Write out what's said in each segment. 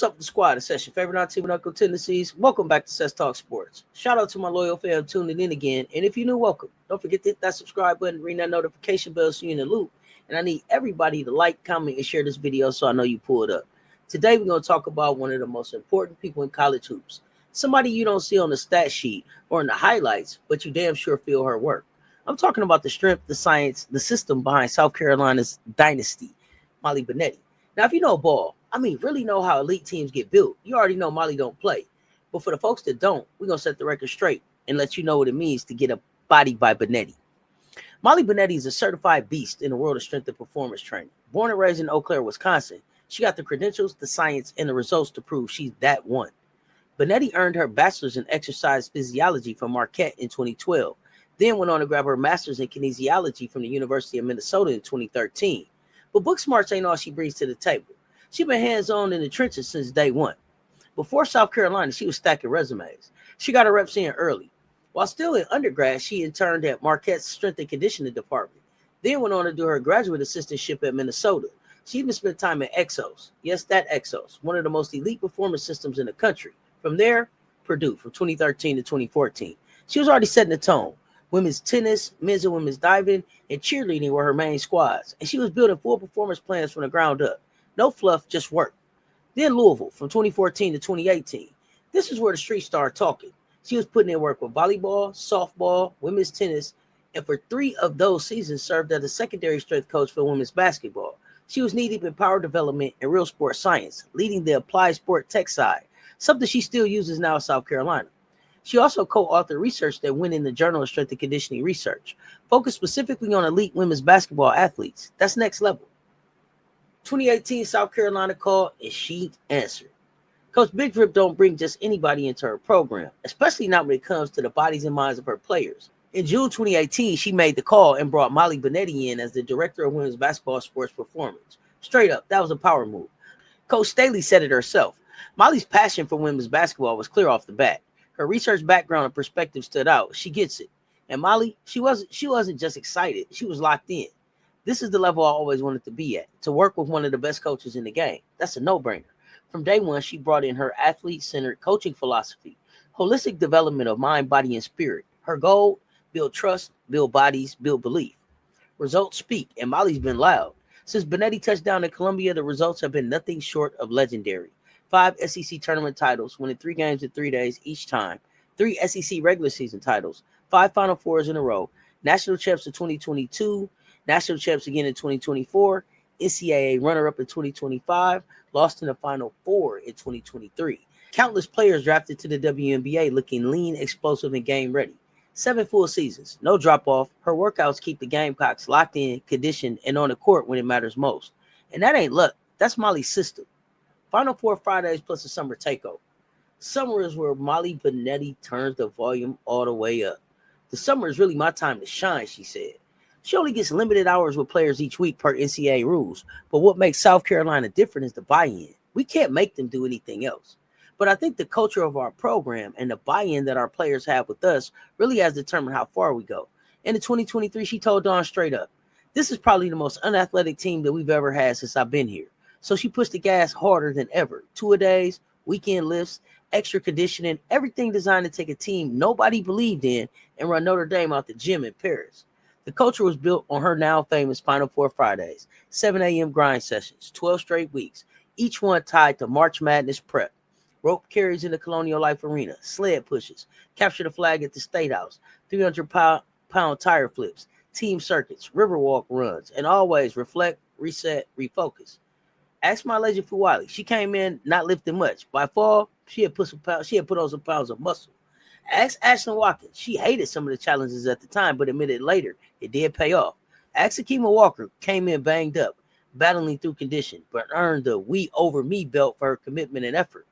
What's up with the squad? It's Cess, your favorite non-team and uncle tendencies. Welcome back to Cess Talk Sports. Shout out to my loyal fam tuning in again. And if you're new, welcome. Don't forget to hit that subscribe button, ring that notification bell so you're in the loop. And I need everybody to like, comment, and share this video so I know you pulled up. Today, we're going to talk about one of the most important people in college hoops. Somebody you don't see on the stat sheet or in the highlights, but you damn sure feel her work. I'm talking about the strength, the science, the system behind South Carolina's dynasty, Molly Binetti. Now, if you know ball, really know how elite teams get built, you already know Molly don't play. But for the folks that don't, we're going to set the record straight and let you know what it means to get a body by Binetti. Molly Binetti is a certified beast in the world of strength and performance training. Born and raised in Eau Claire, Wisconsin, she got the credentials, the science, and the results to prove she's that one. Binetti earned her bachelor's in exercise physiology from Marquette in 2012, then went on to grab her master's in kinesiology from the University of Minnesota in 2013. But book smarts ain't all she brings to the table. She's been hands-on in the trenches since day one. Before South Carolina, she was stacking resumes. She got her reps in early. While still in undergrad, she interned at Marquette's strength and conditioning department, then went on to do her graduate assistantship at Minnesota. She even spent time at Exos. Yes, that Exos, one of the most elite performance systems in the country. From there, Purdue from 2013 to 2014. She was already setting the tone. Women's tennis, men's and women's diving, and cheerleading were her main squads. And she was building full performance plans from the ground up. No fluff, just work. Then Louisville from 2014 to 2018. This is where the streets started talking. She was putting in work with volleyball, softball, women's tennis, and for 3 of those seasons served as a secondary strength coach for women's basketball. She was knee-deep in power development and real sports science, leading the applied sport tech side, something she still uses now in South Carolina. She also co-authored research that went in the Journal of Strength and Conditioning Research, focused specifically on elite women's basketball athletes. That's next level. 2018 South Carolina called and she answered. Coach Big Drip don't bring just anybody into her program, especially not when it comes to the bodies and minds of her players. In June 2018, she made the call and brought Molly Binetti in as the director of women's basketball sports performance. Straight up, that was a power move. Coach Staley said it herself. Molly's passion for women's basketball was clear off the bat. Her research background and perspective stood out. She gets it. And Molly, she wasn't just excited. She was locked in. This is the level I always wanted to be at, to work with one of the best coaches in the game. That's a no-brainer. From day one, she brought in her athlete-centered coaching philosophy, holistic development of mind, body, and spirit. Her goal, build trust, build bodies, build belief. Results speak, and Molly's been loud. Since Binetti touched down in Columbia, the results have been nothing short of legendary. 5 SEC tournament titles, winning 3 games in 3 days each time. 3 SEC regular season titles, 5 Final Fours in a row. National champs in 2022, national champs again in 2024, NCAAA runner-up in 2025, lost in the Final Four in 2023. Countless players drafted to the WNBA looking lean, explosive, and game-ready. 7 full seasons, no drop-off. Her workouts keep the Gamecocks locked in, conditioned, and on the court when it matters most. And that ain't luck. That's Molly's system. Final Four Fridays plus a summer takeover. Summer is where Molly Binetti turns the volume all the way up. The summer is really my time to shine, she said. She only gets limited hours with players each week per NCAA rules, but what makes South Carolina different is the buy-in. We can't make them do anything else. But I think the culture of our program and the buy-in that our players have with us really has determined how far we go. And in 2023, she told Dawn straight up, this is probably the most unathletic team that we've ever had since I've been here. So she pushed the gas harder than ever. 2-a-days, weekend lifts, extra conditioning, everything designed to take a team nobody believed in and run Notre Dame out the gym in Paris. The culture was built on her now famous Final Four Fridays, 7 a.m. grind sessions, 12 straight weeks, each one tied to March Madness prep. Rope carries in the Colonial Life Arena, sled pushes, capture the flag at the State House, 300-pound tire flips, team circuits, riverwalk runs, and always reflect, reset, refocus. Ask MiLaysia Fulwiley. She came in not lifting much. By fall, she had put on some pounds of muscle. Ask Ashlyn Watkins. She hated some of the challenges at the time, but admitted later it did pay off. Ask Akima Walker. Came in banged up, battling through condition, but earned the we over me belt for her commitment and effort.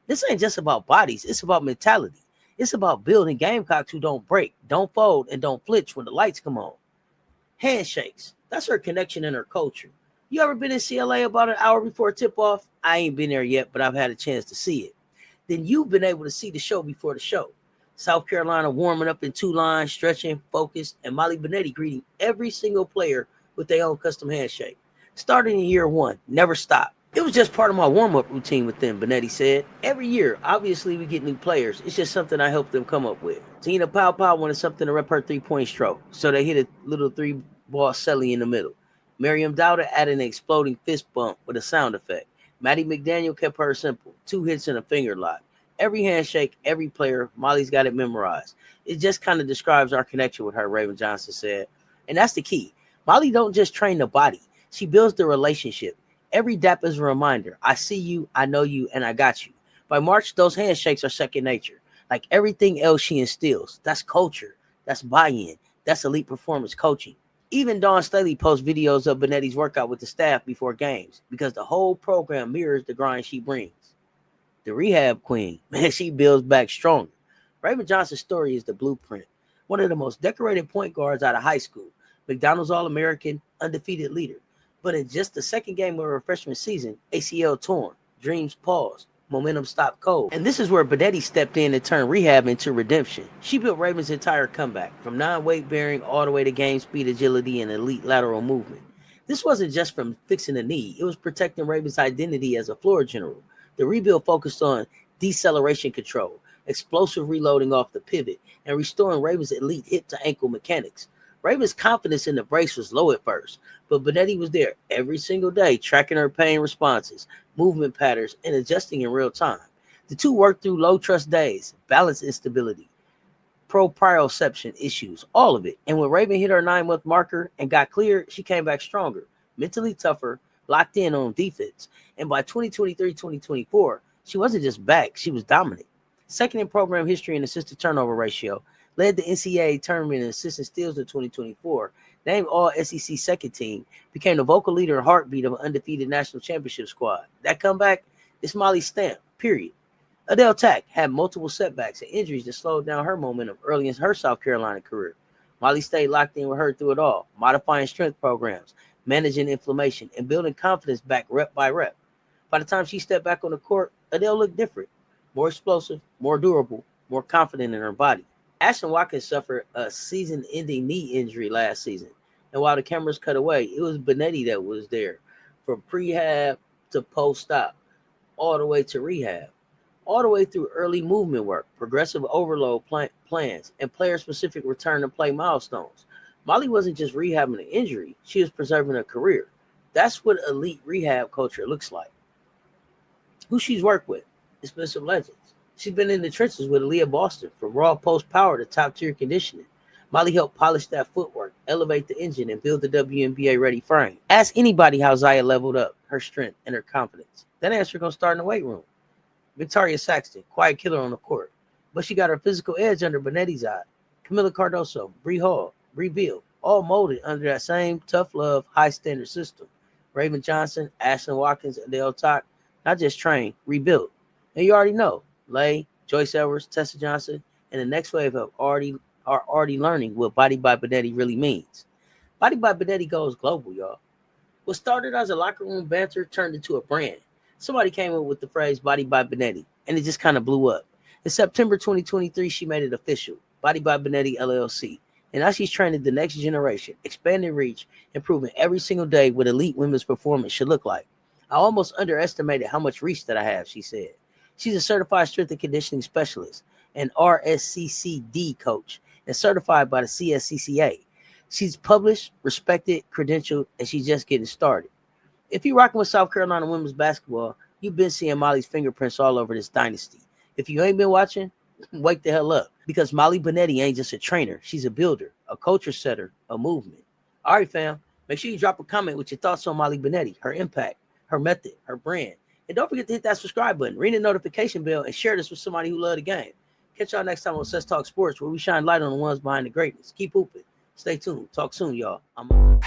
This ain't just about bodies. It's about mentality. It's about building Gamecocks who don't break, don't fold, and don't flinch when the lights come on. Handshakes. That's her connection and her culture. You ever been in CLA about an hour before tip-off? I ain't been there yet, but I've had a chance to see it. Then you've been able to see the show before the show. South Carolina warming up in 2 lines, stretching, focused, and Molly Binetti greeting every single player with their own custom handshake. Starting in year 1, never stop. It was just part of my warm-up routine with them, Binetti said. Every year, obviously we get new players. It's just something I help them come up with. Tina Pow wanted something to rep her three-point stroke, so they hit a little three-ball celly in the middle. Miriam Dowder added an exploding fist bump with a sound effect. Maddie McDaniel kept hers simple, 2 hits and a finger lock. Every handshake, every player, Molly's got it memorized. It just kind of describes our connection with her, Raven Johnson said. And that's the key. Molly don't just train the body. She builds the relationship. Every dap is a reminder. I see you, I know you, and I got you. By March, those handshakes are second nature. Like everything else she instills. That's culture. That's buy-in. That's elite performance coaching. Even Dawn Staley posts videos of Binetti's workout with the staff before games because the whole program mirrors the grind she brings. The rehab queen, man, she builds back stronger. Raven Johnson's story is the blueprint. One of the most decorated point guards out of high school. McDonald's All-American, undefeated leader. But in just the second game of her freshman season, ACL torn, dreams paused, momentum stopped cold. And this is where Binetti stepped in and turned rehab into redemption. She built Raven's entire comeback, from non-weight bearing all the way to game speed, agility, and elite lateral movement. This wasn't just from fixing the knee, it was protecting Raven's identity as a floor general. The rebuild focused on deceleration control, explosive reloading off the pivot, and restoring Raven's elite hip-to-ankle mechanics. Raven's confidence in the brace was low at first, but Binetti was there every single day, tracking her pain responses, movement patterns, and adjusting in real time. The two worked through low-trust days, balance instability, proprioception issues, all of it. And when Raven hit her 9-month marker and got cleared, she came back stronger, mentally tougher, locked in on defense. And by 2023-2024, she wasn't just back, she was dominant. Second in program history in assist to turnover ratio, led the NCAAA tournament in assists and steals in 2024, named all SEC second team, became the vocal leader and heartbeat of an undefeated national championship squad. That comeback is Molly's stamp, period. Adele Tack had multiple setbacks and injuries that slowed down her momentum early in her South Carolina career. Molly stayed locked in with her through it all, modifying strength programs, managing inflammation, and building confidence back rep by rep. By the time she stepped back on the court, Adele looked different, more explosive, more durable, more confident in her body. Ashton Watkins suffered a season-ending knee injury last season, and while the cameras cut away, it was Binetti that was there, from prehab to post-op, all the way to rehab, all the way through early movement work, progressive overload plans, and player-specific return-to-play milestones. Molly wasn't just rehabbing an injury, she was preserving a career. That's what elite rehab culture looks like. Who she's worked with is been some legends. She's been in the trenches with Aliyah Boston, from raw post power to top-tier conditioning. Molly helped polish that footwork, elevate the engine, and build the WNBA-ready frame. Ask anybody how Zaya leveled up her strength and her confidence. That answer gonna start in the weight room. Victoria Saxton, quiet killer on the court, but she got her physical edge under Binetti's eye. Camila Cardoso, Bree Hall, Bree Beal, all molded under that same tough love, high-standard system. Raven Johnson, Ashton Watkins, Adele Tack, not just trained, rebuilt. And you already know, Lay, Joyce Edwards, Tessa Johnson, and the next wave are already learning what Body by Binetti really means. Body by Binetti goes global, y'all. What started as a locker room banter turned into a brand. Somebody came up with the phrase Body by Binetti, and it just kind of blew up. In September 2023, she made it official, Body by Binetti LLC. And now she's training the next generation, expanding reach, improving every single day what elite women's performance should look like. I almost underestimated how much reach that I have, she said. She's a certified strength and conditioning specialist, an RSCCD coach, and certified by the CSCCA. She's published, respected, credentialed, and she's just getting started. If you're rocking with South Carolina women's basketball, you've been seeing Molly's fingerprints all over this dynasty. If you ain't been watching, wake the hell up, because Molly Binetti ain't just a trainer. She's a builder, a culture setter, a movement. All right, fam, make sure you drop a comment with your thoughts on Molly Binetti, her impact, her method, her brand. And don't forget to hit that subscribe button, ring the notification bell, and share this with somebody who loves the game. Catch y'all next time on Cess Talk Sports, where we shine light on the ones behind the greatness. Keep hooping. Stay tuned. Talk soon, y'all. I'm